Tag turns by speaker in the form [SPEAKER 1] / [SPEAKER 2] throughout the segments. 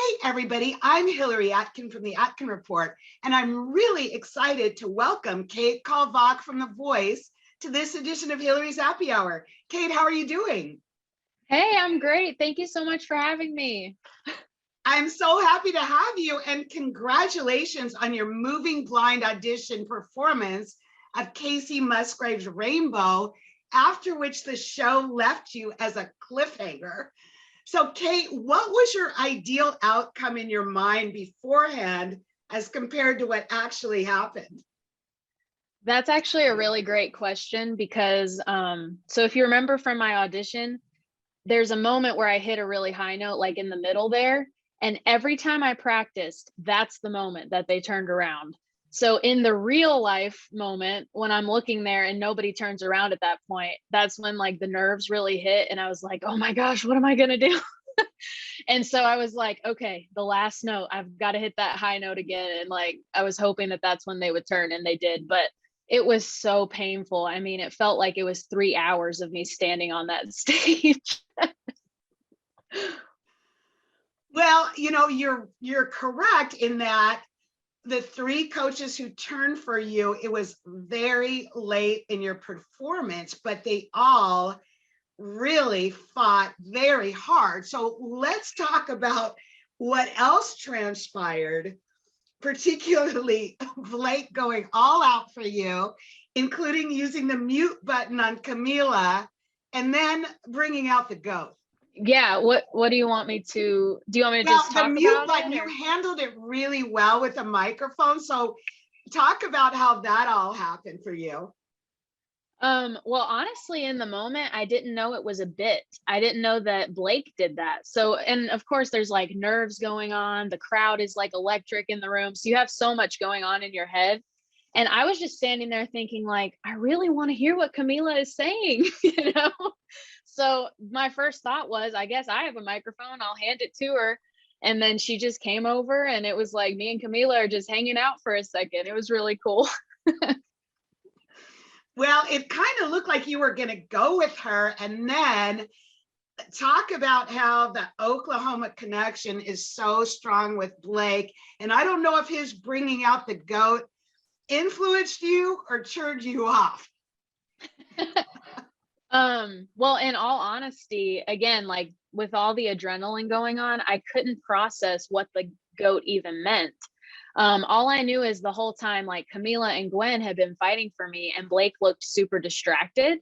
[SPEAKER 1] Hey, everybody, I'm Hillary Atkin from the Atkin Report, and I'm really excited to welcome Kate Kalvach from The Voice to this edition of Hillary's Happy Hour. Kate, how are you doing?
[SPEAKER 2] Hey, I'm great. Thank you so much for having me.
[SPEAKER 1] I'm so happy to have you, and congratulations on your moving blind audition performance of Casey Musgrave's Rainbow, after which the show left you as a cliffhanger. So, Kate, what was your ideal outcome in your mind beforehand as compared to what actually happened?
[SPEAKER 2] That's actually a really great question because so if you remember from my audition, there's a moment where I hit a really high note, like in the middle there. And every time I practiced, that's the moment that they turned around. So in the real life moment, when I'm looking there and nobody turns around at that point, that's when like the nerves really hit. And I was like, oh my gosh, what am I going to do? And so I was like, okay, the last note, I've got to hit that high note again. And like, I was hoping that that's when they would turn, and they did. But it was so painful. I mean, it felt like it was 3 hours of me standing on that stage.
[SPEAKER 1] Well, you're correct in that the three coaches who turned for you, it was very late in your performance, but they all really fought very hard. So let's talk about what else transpired, particularly Blake going all out for you, including using the mute button on Camila and then bringing out the goat.
[SPEAKER 2] Yeah, what do you want me to
[SPEAKER 1] Well,
[SPEAKER 2] just
[SPEAKER 1] the
[SPEAKER 2] talk
[SPEAKER 1] mute
[SPEAKER 2] about
[SPEAKER 1] button,
[SPEAKER 2] it,
[SPEAKER 1] you
[SPEAKER 2] or?
[SPEAKER 1] handled it really well with the microphone. So talk about how that all happened for you.
[SPEAKER 2] Well, honestly, in the moment, I didn't know it was a bit. I didn't know that Blake did that. So, and of course, there's like nerves going on. The crowd is like electric in the room. So you have so much going on in your head. And I was just standing there thinking, like, I really want to hear what Camila is saying, you know? So my first thought was, I guess I have a microphone. I'll hand it to her. And then she just came over, and it was like me and Camila are just hanging out for a second. It was really cool.
[SPEAKER 1] Well, it kind of looked like you were going to go with her, and then talk about how the Oklahoma connection is so strong with Blake. And I don't know if his bringing out the goat influenced you or turned you off.
[SPEAKER 2] Well, in all honesty, again, like with all the adrenaline going on, I couldn't process what the goat even meant. All I knew is the whole time, like Camila and Gwen had been fighting for me, and Blake looked super distracted,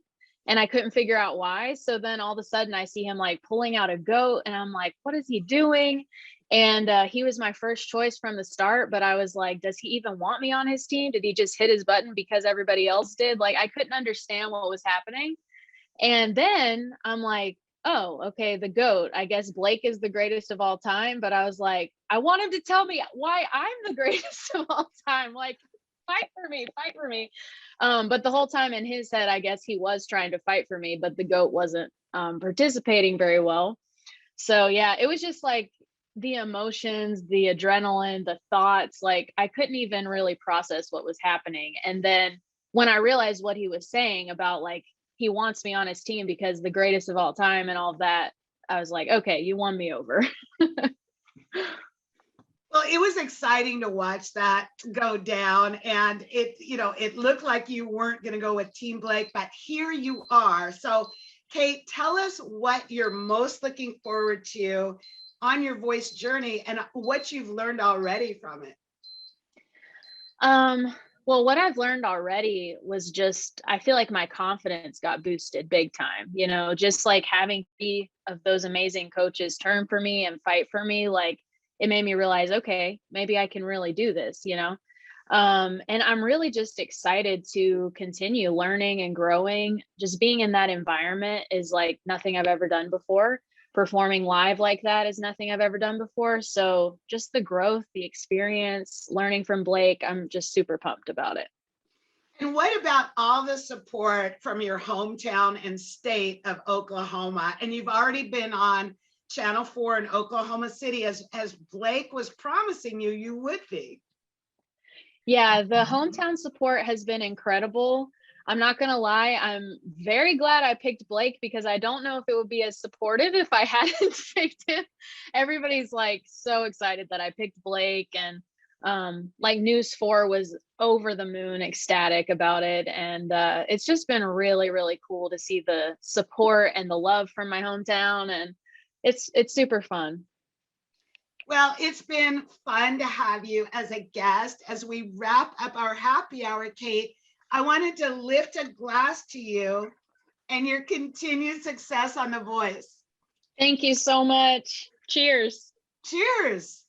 [SPEAKER 2] and I couldn't figure out why. So then all of a sudden I see him like pulling out a goat, and I'm like, what is he doing? And he was my first choice from the start, but I was like, does he even want me on his team? Did he just hit his button because everybody else did? Like, I couldn't understand what was happening. And then I'm like, oh, okay, the GOAT. I guess Blake is the greatest of all time. But I was like, I want him to tell me why I'm the greatest of all time. Like, fight for me, fight for me. But the whole time in his head, I guess he was trying to fight for me, but the GOAT wasn't participating very well. So yeah, it was just like the emotions, the adrenaline, the thoughts, like I couldn't even really process what was happening. And then when I realized what he was saying about like he wants me on his team because the greatest of all time and all of that, I was like, okay, you won me over.
[SPEAKER 1] Well, it was exciting to watch that go down, and it looked like you weren't going to go with Team Blake, but here you are. So, Kate, tell us what you're most looking forward to on your voice journey and what you've learned already from it.
[SPEAKER 2] Well, what I've learned already was just, I feel like my confidence got boosted big time, you know, just like having three of those amazing coaches turn for me and fight for me, like it made me realize, okay, maybe I can really do this, you know? And I'm really just excited to continue learning and growing. Just being in that environment is like nothing I've ever done before. Performing live like that is nothing I've ever done before. So just the growth, the experience, learning from Blake, I'm just super pumped about it.
[SPEAKER 1] And what about all the support from your hometown and state of Oklahoma? And you've already been on Channel 4 in Oklahoma City, as Blake was promising you would be.
[SPEAKER 2] Yeah, the hometown support has been incredible. I'm not gonna lie, I'm very glad I picked Blake because I don't know if it would be as supportive if I hadn't picked him. Everybody's like so excited that I picked Blake, and like News 4 was over the moon ecstatic about it. And it's just been really, really cool to see the support and the love from my hometown, and it's super fun.
[SPEAKER 1] Well, it's been fun to have you as a guest. As we wrap up our happy hour, Kate, I wanted to lift a glass to you and your continued success on The Voice.
[SPEAKER 2] Thank you so much. Cheers.
[SPEAKER 1] Cheers.